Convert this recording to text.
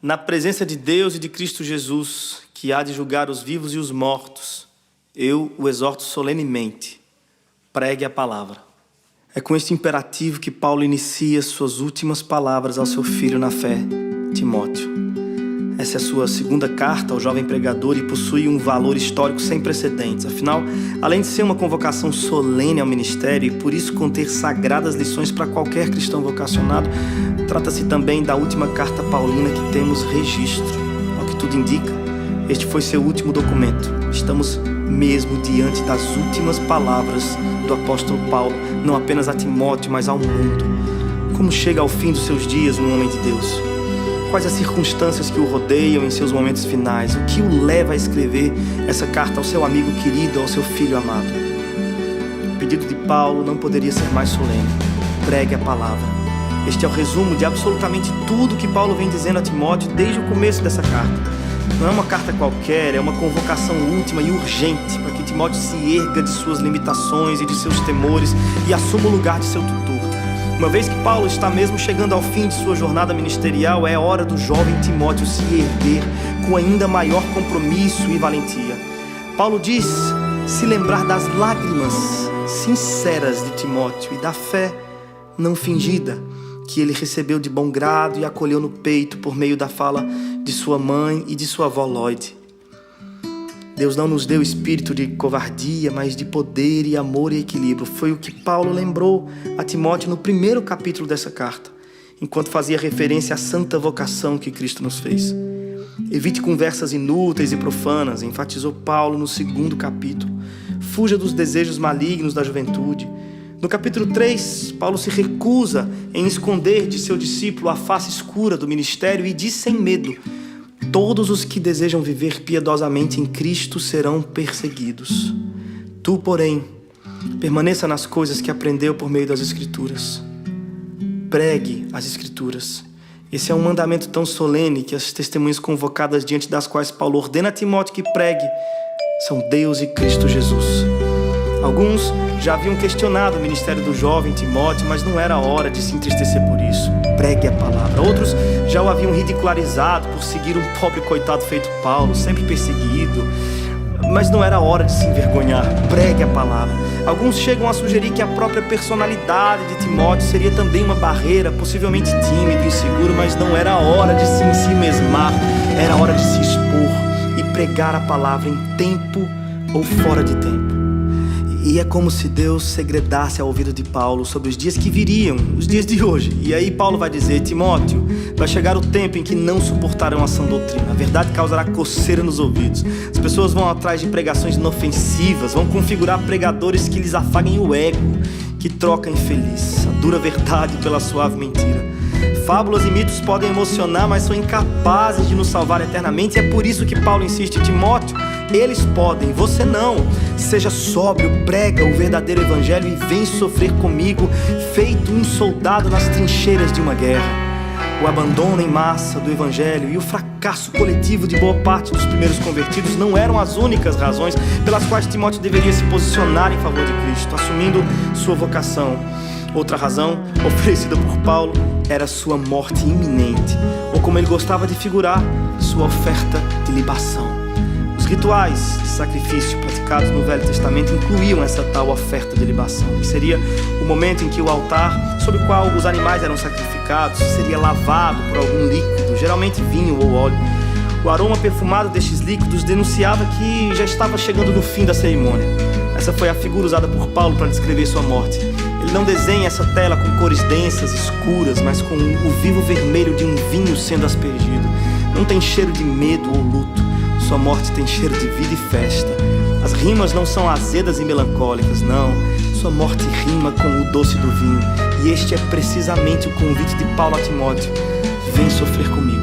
Na presença de Deus e de Cristo Jesus, que há de julgar os vivos e os mortos, eu o exorto solenemente: pregue a palavra. É com este imperativo que Paulo inicia suas últimas palavras ao seu filho na fé, Timóteo. Essa é a sua segunda carta ao jovem pregador e possui um valor histórico sem precedentes. Afinal, além de ser uma convocação solene ao ministério e por isso conter sagradas lições para qualquer cristão vocacionado, trata-se também da última carta paulina que temos registro. Ao que tudo indica, este foi seu último documento. Estamos mesmo diante das últimas palavras do apóstolo Paulo, não apenas a Timóteo, mas ao mundo. Como chega ao fim dos seus dias um homem de Deus? Quais as circunstâncias que o rodeiam em seus momentos finais? O que o leva a escrever essa carta ao seu amigo querido, ao seu filho amado? O pedido de Paulo não poderia ser mais solene. Pregue a palavra. Este é o resumo de absolutamente tudo que Paulo vem dizendo a Timóteo desde o começo dessa carta. Não é uma carta qualquer, é uma convocação última e urgente para que Timóteo se erga de suas limitações e de seus temores e assuma o lugar de seu tutor. Uma vez que Paulo está mesmo chegando ao fim de sua jornada ministerial, é hora do jovem Timóteo se erguer com ainda maior compromisso e valentia. Paulo diz se lembrar das lágrimas sinceras de Timóteo e da fé não fingida que ele recebeu de bom grado e acolheu no peito por meio da fala de sua mãe e de sua avó Lloyd. Deus não nos deu espírito de covardia, mas de poder e amor e equilíbrio. Foi o que Paulo lembrou a Timóteo no primeiro capítulo dessa carta, enquanto fazia referência à santa vocação que Cristo nos fez. Evite conversas inúteis e profanas, enfatizou Paulo no segundo capítulo. Fuja dos desejos malignos da juventude. No capítulo 3, Paulo se recusa em esconder de seu discípulo a face escura do ministério e diz sem medo: todos os que desejam viver piedosamente em Cristo serão perseguidos. Tu, porém, permaneça nas coisas que aprendeu por meio das Escrituras. Pregue as Escrituras. Esse é um mandamento tão solene que as testemunhas convocadas diante das quais Paulo ordena a Timóteo que pregue são Deus e Cristo Jesus. Alguns já haviam questionado o ministério do jovem Timóteo, mas não era hora de se entristecer por isso. Pregue a palavra. Outros já o haviam ridicularizado por seguir um pobre coitado feito Paulo, sempre perseguido. Mas não era hora de se envergonhar. Pregue a palavra. Alguns chegam a sugerir que a própria personalidade de Timóteo seria também uma barreira, possivelmente tímido, inseguro, mas não era hora de se ensimesmar. Era hora de se expor e pregar a palavra em tempo ou fora de tempo. E é como se Deus segredasse ao ouvido de Paulo sobre os dias que viriam, os dias de hoje. E aí Paulo vai dizer: Timóteo, vai chegar o tempo em que não suportarão a sã doutrina. A verdade causará coceira nos ouvidos. As pessoas vão atrás de pregações inofensivas, vão configurar pregadores que lhes afaguem o ego, que trocam infeliz a dura verdade pela suave mentira. Fábulas e mitos podem emocionar, mas são incapazes de nos salvar eternamente. E é por isso que Paulo insiste: Timóteo, eles podem, você não. Seja sóbrio, prega o verdadeiro evangelho e vem sofrer comigo, feito um soldado nas trincheiras de uma guerra. O abandono em massa do evangelho e o fracasso coletivo de boa parte dos primeiros convertidos não eram as únicas razões pelas quais Timóteo deveria se posicionar em favor de Cristo, assumindo sua vocação. Outra razão, oferecida por Paulo, era sua morte iminente, ou como ele gostava de figurar, sua oferta de libação. Os rituais de sacrifício praticados no Velho Testamento incluíam essa tal oferta de libação, que seria o momento em que o altar sobre o qual os animais eram sacrificados seria lavado por algum líquido, geralmente vinho ou óleo. O aroma perfumado destes líquidos denunciava que já estava chegando no fim da cerimônia. Essa foi a figura usada por Paulo para descrever sua morte. Ele não desenha essa tela com cores densas, escuras, mas com o vivo vermelho de um vinho sendo aspergido. Não tem cheiro de medo ou luto. Sua morte tem cheiro de vida e festa. As rimas não são azedas e melancólicas, não. Sua morte rima com o doce do vinho. E este é precisamente o convite de Paulo a Timóteo: vem sofrer comigo.